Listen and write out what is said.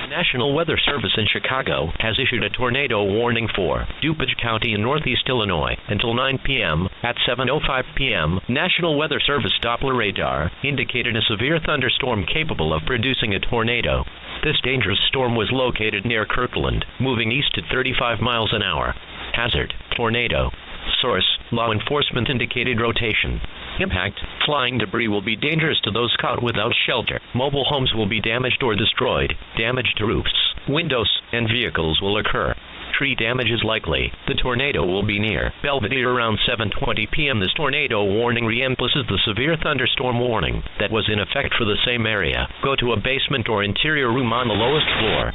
National Weather Service in Chicago has issued a tornado warning for DuPage County in northeast Illinois until 9 p.m. At 7:05 p.m., National Weather Service Doppler radar indicated a severe thunderstorm capable of producing a tornado. This dangerous storm was located near Kirkland, moving east at 35 miles an hour. Hazard: tornado. Source: law enforcement indicated rotation. Impact: flying debris will be dangerous to those caught without shelter. Mobile homes will be damaged or destroyed. Damage to roofs, windows, and vehicles will occur. Tree damage is likely. The tornado will be near Belvedere around 7:20 p.m. This tornado warning reemphasizes the severe thunderstorm warning that was in effect for the same area. Go to a basement or interior room on the lowest floor.